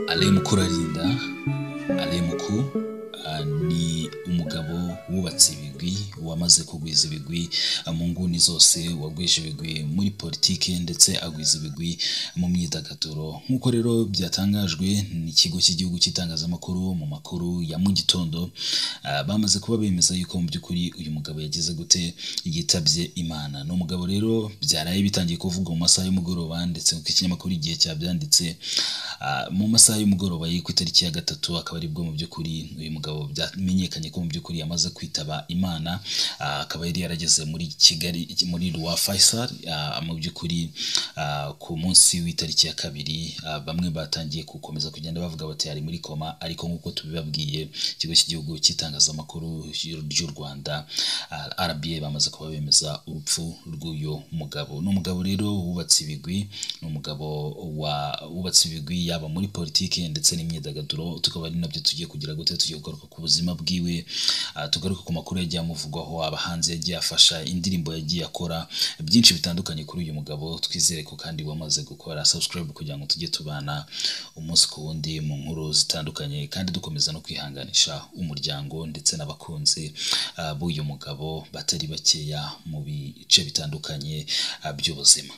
Alain Mukurarinda, Alain Muku ni umugabo wubatse ibigwi, wamaze kugwiza ibigwi mu nguni zose, wagwije ibigwi muri politiki ndetse agwiza ibigwi mu myidagaduro. Nk'uko rero byatangajwe n'ikigo cy'igihugu cy'itangazamakuru mu makuru ya mu gitondo, bamaze kuba bemeza yuko mu by'ukuri uyu mugabo yagize gute yitabye Imana. Ni umugabo rero byaraye bitangiye kuvuga mu masaha y'umugoroba, ndetse ku kinyamakuru igihe cyabyanditse mu masaha y'umugoroba ku itariki ya 3, akaba aribwo mu by'ukuri uyu mugabo byamenyekanye ko mu by'ukuri yamaze kwitaba Imana. Akaba yari yarageze muri Kigali muri Roi Faisal mu by'ukuri ku munsi w'itariki ya 2. Bamwe batangiye gukomeza kugenda bavuga bati ari muri koma, ariko nk'uko tubibabwiye ikigo cy'igihugu cy'itangazamakuru ry'u Rwanda RBA bamaze kuba bemeza urupfu rw'uyu mugabo. Ni umugabo rero wubatse ibigwi, ni umugabo wubatse ibigwi yaba muri politiki ndetse n'imyidagaduro. Tukaba ari nabyo tugiye kugira gute, tugiye kugaruka ku buzima bwiwe, tugaruka ku makuru yagiye amuvugwaho, abahanzi yagiye afasha, indirimbo yagiye akora, byinshi bitandukanye kuri uyu mugabo. Twizere ko kandi wamaze gukora subscribe kugira ngo tujye tubana umunsi ku wundi mu nkuru zitandukanye, kandi dukomeza no kwihanganisha umuryango ndetse n'abakunzi b'uyu mugabo batari bakeya mu bice bitandukanye by'ubuzima.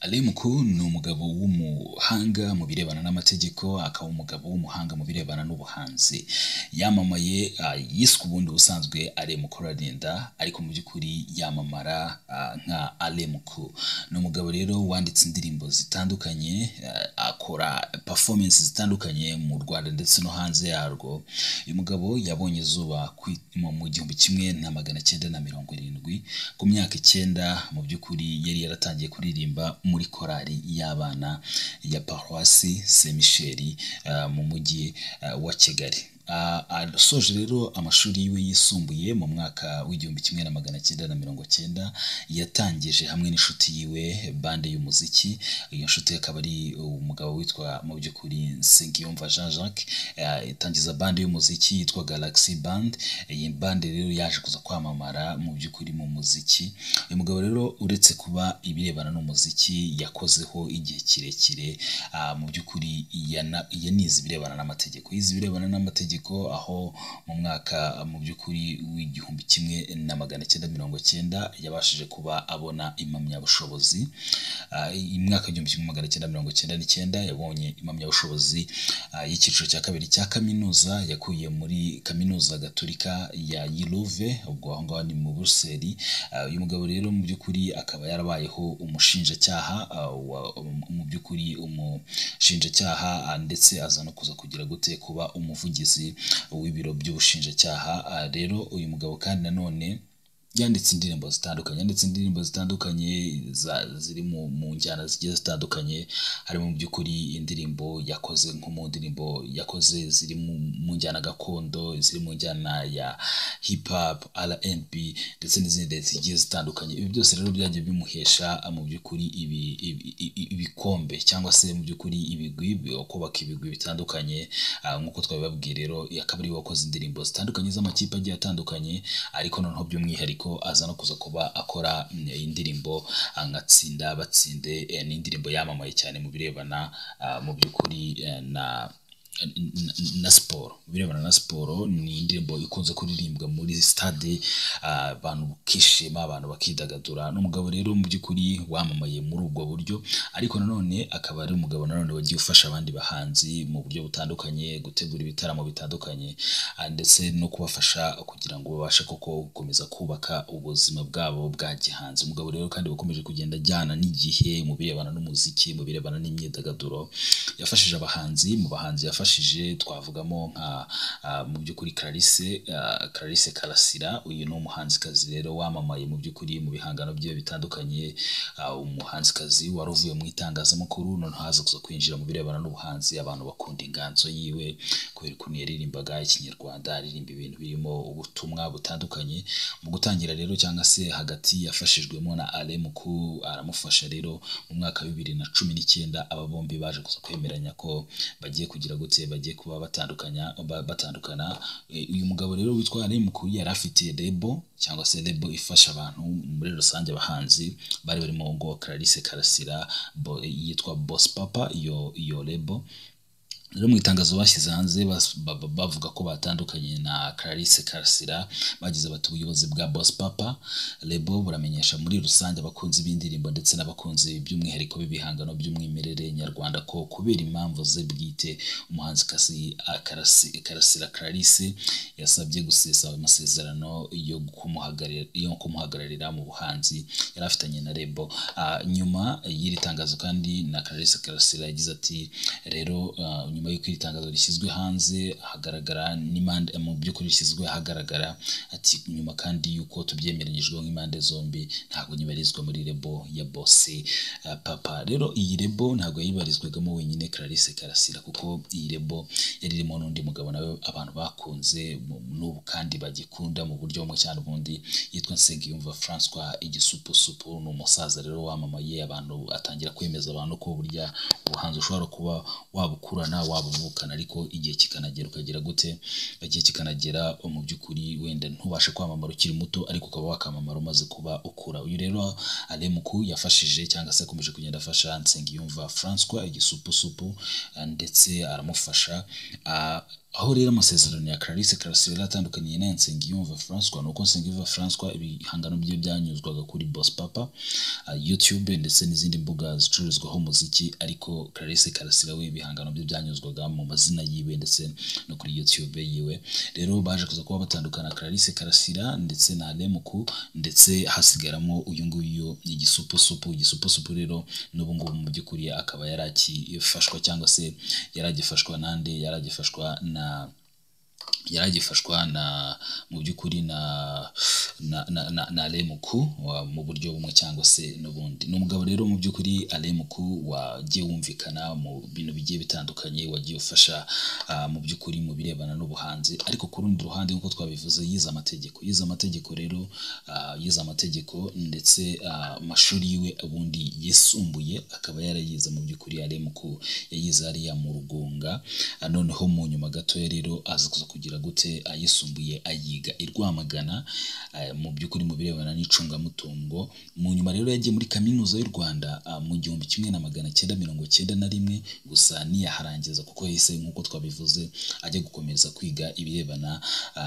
Alain Muku ni umugabo w'umuhanga mu birebana n'amategeko, akaba umugabo w'umuhanga mu birebana n'ubuhanzi. Yamamaye yiswe ubundi ubusanzwe Alain Mukurarinda, ariko mu by'ukuri yamamara nka Alain Muku. Ni umugabo rero wanditse indirimbo zitandukanye, akora performance zitandukanye mu Rwanda ndetse no hanze yarwo. Uyu mugabo yabonye izuba mu 1970, ku myaka 9 mu by'ukuri yari yaratangiye kuririmba muri korali y'abana ya Paroisse Saint Michel mu mujyi wa Kigali. Asoje rero amashuri yiwe yisumbuye mu mwaka w'1990, yatangije hamwe n'inshuti yiwe bande y'umuziki. Iyo nshuti akaba ari umugabo witwa mu by'ukuri Nsengiyumva Jean Jacques. Itangiza bande y'umuziki yitwa Galaxy Band. Iyi bande rero yaje kuza kwamamara mu by'ukuri mu muziki. Uyu mugabo rero uretse kuba ibirebana n'umuziki yakozeho igihe kirekire, mu by'ukuri yanize ibirebana n'amategeko. Yize ibirebana n'amategeko aho mu mwaka mu by'ukuri w'1990 yabashije kuba abona impamyabushobozi. Imwaka w'1999 yabonye impamyabushobozi y'icyiciro cya 2 cya kaminuza yakuye muri kaminuza gatolika ya Yiluve, ubwo aho ngaho ni mu Buruseli. Uyu mugabo rero mu by'ukuri akaba yarabayeho umushinjacyaha, mu by'ukuri umushinjacyaha, ndetse aza no kuza kugira gute kuba umuvugizi w'ibiro by'ubushinjacyaha. Rero uyu mugabo kandi nanone yanditse indirimbo zitandukanye ziri mu njyana zigiye zitandukanye. Harimo mu by'ukuri indirimbo yakoze nko mu ndirimbo yakoze ziri mu njyana gakondo, ziri mu njyana ya hip hop, R&B ndetse n'izindi zigiye zitandukanye. Ibi byose rero byagiye bimuhesha mu by'ukuri ibikombe cyangwa se mu by'ukuri ibigwi, kubaka ibigwi bitandukanye. Nk'uko twabibabwiye rero akaba ari wakoze indirimbo zitandukanye z'amakipe agiye atandukanye, ariko noneho by'umwihariko aza no kuza kuba akora indirimbo nka Tsinda Batsinde. Ni indirimbo yamamaye cyane mu birebana mu by'ukuri na siporo. Birebana na siporo, ni indirimbo ikunze kuririmbwa muri stade, abantu bakishima, abantu bakidagadura. N'umugabo rero mu by'ukuri wamamaye muri ubwo buryo, ariko nanone akaba ari umugabo nanone wagiye ufasha abandi bahanzi mu buryo butandukanye, gutegura ibitaramo bitandukanye, ndetse no kubafasha kugira ngo babashe koko gukomeza kubaka ubuzima bwabo bwa gihanzi. Umugabo rero kandi wakomeje kugenda ajyana n'igihe mu birebana n'umuziki, mu birebana n'imyidagaduro. Yafashije abahanzi, mu bahanzi yafashije twavugamo nka mu by'ukuri Clarisse Karasira. Uyu ni umuhanzikazi rero wamamaye mu by'ukuri mu bihangano bye bitandukanye, umuhanzikazi wari uvuye mu itangazamakuru, none haza kuza kwinjira mu birebana n'ubuhanzi. Abantu bakunda inganzo yiwe kubera ukuntu yaririmbaga ikinyarwanda, aririmba ibintu birimo ubutumwa butandukanye. Mu gutangira rero cyangwa se hagati yafashijwemo na Alain Muku, aramufasha rero mu mwaka wa 2019. Aba bombi baje kuza kwemeranya ko bagiye kugira gute gute bagiye kuba batandukana. Uyu mugabo rero witwa Alain Muku yari afite lebo cyangwa se lebo ifasha abantu muri rusange, abahanzi bari barimo ngo Clarisse Karasira yitwa Boss Papa. Iyo lebo rero mu itangazo bashyize hanze bavuga ko batandukanye na Clarisse Karasira, bagize bati ubuyobozi bwa Boss Papa lebo buramenyesha muri rusange abakunzi b'indirimbo ndetse n'abakunzi by'umwihariko b'ibihangano by'umwimerere nyarwanda ko kubera impamvu ze bwite umuhanzi Karasira Clarisse yasabye gusesa amasezerano yo kumuhagararira mu buhanzi yari afitanye na lebo. Nyuma y'iri tangazo kandi na Clarisse Karasira yagize ati rero nyuma y'uko iri tangazo rishyizwe hanze hagaragara n'imande mu by'ukuri rishyizwe hagaragara ati nyuma kandi y'uko tubyemeranyijwe nk'impande zombi ntabwo nyibarizwa muri lebo ya Boss Papa. Rero iyi lebo ntabwo yibarizwagamo wenyine Clarisse Karasira, kuko iyi lebo yari irimo n'undi mugabo nawe abantu bakunze n'ubu kandi bagikunda mu buryo bumwe cyane ubundi, yitwa Nsengiyumva François Igisupusupu. ni umusaza rero wamamaye, abantu atangira kwemeza abantu ko burya ubuhanzi ushobora kuba wabukurana wabuvukana, ariko igihe kikanagera ukagira gute, igihe kikanagera mu by'ukuri wenda ntubashe kwamamara ukiri muto ariko ukaba wakamamara umaze kuba ukura. Uyu rero Alain Muku yafashije cyangwa se akomeje kugenda afasha Nsengiyumva François Igisupusupu ndetse aramufasha aho rero amasezerano ya Clarisse Karasira atandukaniye na Nsengiyumva François. nuko Nsengiyumva François ibihangano bye byanyuzwaga kuri Boss Papa YouTube ndetse n'izindi mbuga zicururizwaho umuziki, ariko Clarisse Karasira we ibihangano bye byanyuzwaga mu mazina yiwe ndetse no kuri YouTube yiwe. Rero baje kuza kuba batandukana Clarisse Karasira ndetse na Alain Muku, ndetse hasigaramo uyu nguyu Igisupusupu rero n'ubu ngubu mu by'ukuri akaba yarakifashwa cyangwa se yaragifashwa nande yaragifashwa na mu by'ukuri na Alain Muku mu buryo bumwe cyangwa se n'ubundi. ni umugabo rero mu by'ukuri Alain Muku wagiye wumvikana mu bintu bigiye bitandukanye, wagiye ufasha mu by'ukuri mu birebana n'ubuhanzi, ariko ku rundi ruhande nk'uko twabivuze yize amategeko rero yize amategeko ndetse amashuri yiwe ubundi yisumbuye akaba yarayize mu by'ukuri. Alain Muku yayize hariya mu Rugunga, noneho mu nyuma gato rero aza kugira gute ayisumbuye ayiga i Rwamagana mu by'ukuri mu birebana n'icungamutungo. mu nyuma rero yagiye muri kaminuza y'u Rwanda mu 1991, gusa niyaharangiza kuko yahise nk'uko twabivuze ajya gukomeza kwiga ibirebana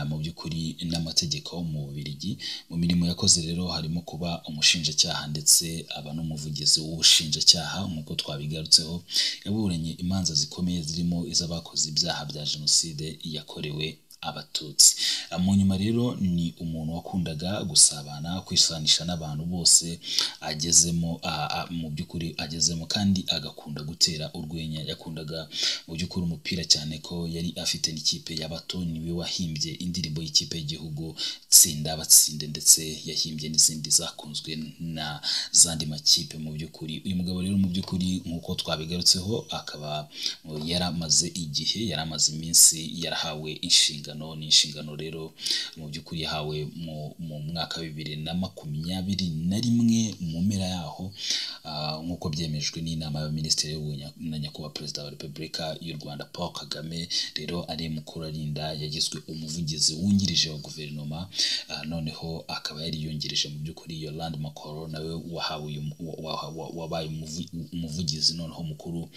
mu by'ukuri n'amategeko mu Bubiligi. mu mirimo yakoze rero harimo kuba umushinjacyaha ndetse aba n'umuvugizi w'ubushinjacyaha. nk'uko twabigarutseho yaburanye imanza zikomeye zirimo iz'abakoze ibyaha bya jenoside yakorewe Abatutsi. mu nyuma rero ni umuntu wakundaga gusabana, kwisanisha n'abantu bose agezemo, mu by'ukuri agezemo, kandi agakunda gutera urwenya. yakundaga mu by'ukuri umupira cyane ko yari afite n'ikipe y'abato, niwe wahimbye indirimbo y'ikipe y'igihugu Tsinda Batsinde, ndetse yahimbye n'izindi zakunzwe na zandi makipe. mu by'ukuri uyu mugabo rero mu by'ukuri nk'uko twabigarutseho akaba yaramaze iminsi yarahawe inshingano rero mu by'ukuri yahawe mu mwaka wa 2021 mu mpera yaho, nk'uko byemejwe n'inama y'abaminisitiri na nyakubahwa perezida wa Repubulika y'u Rwanda Paul Kagame. rero Alain Muku yagizwe umuvugizi wungirije wa guverinoma, noneho akaba yari yungirije mu by'ukuri Yolande Makoro nawe wabaye umuvugizi noneho mukuru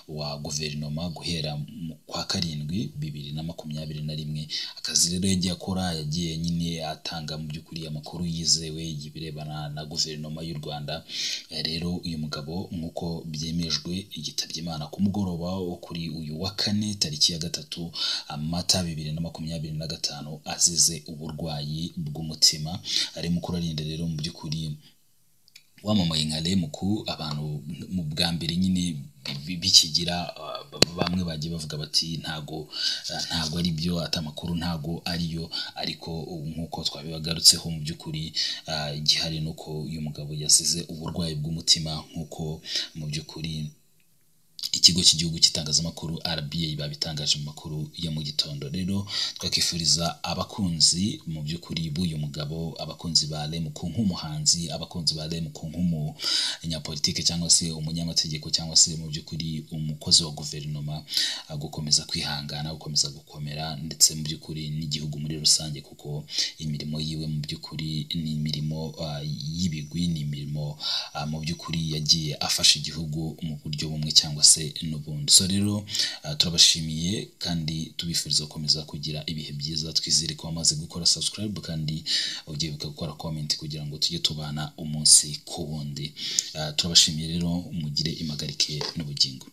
wa guverinoma guhera kwa Karindwi 2021. akazi rero yagiye akora, yagiye nyine atanga mu by'ukuri amakuru yizewe yibirebana na guverinoma y'u Rwanda. rero uyu mugabo nk'uko byemejwe yitabye Imana ku mugoroba wo kuri uyu wa kane tariki ya 3 Mata 2025 azize uburwayi bw'umutima. Alain Muku rero mu by'ukuri wamamaye nka Alain Muku, abantu mu bwa mbere nyine bikigira bamwe bagiye bavuga bati ntago ari byo, atamakuru ntago ariyo, ariko nk'uko twabibagarutseho mu by'ukuri igihari nuko uyu mugabo yasize uburwayi bw'umutima nk'uko mu by'ukuri ikigo cy'igihugu cy'itangazamakuru RBA babitangaje mu makuru ya mu gitondo. Rero twakifuriza abakunzi mu by'ukuri b'uyu mugabo, abakunzi ba Alain Muku nk'umuhanzi, abakunzi ba Alain Muku nk'umunyapolitike cyangwa se umunyamategeko cyangwa se mu by'ukuri umukozi wa guverinoma, gukomeza kwihangana, gukomeza gukomera, ndetse mu by'ukuri n'igihugu muri rusange, kuko imirimo yiwe mu by'ukuri ni imirimo y'ibigwi, ni imirimo mu by'ukuri yagiye afasha igihugu mu buryo bumwe cyangwa se n'ubundi. So rero turabashimiye kandi tubifuriza gukomeza kugira ibihe byiza. Twizere ko wamaze gukora subscribe kandi ugiye gukora comment kugira ngo tujye tubana umunsi ku wundi. Turabashimiye rero, mugire impagarike n'ubugingo.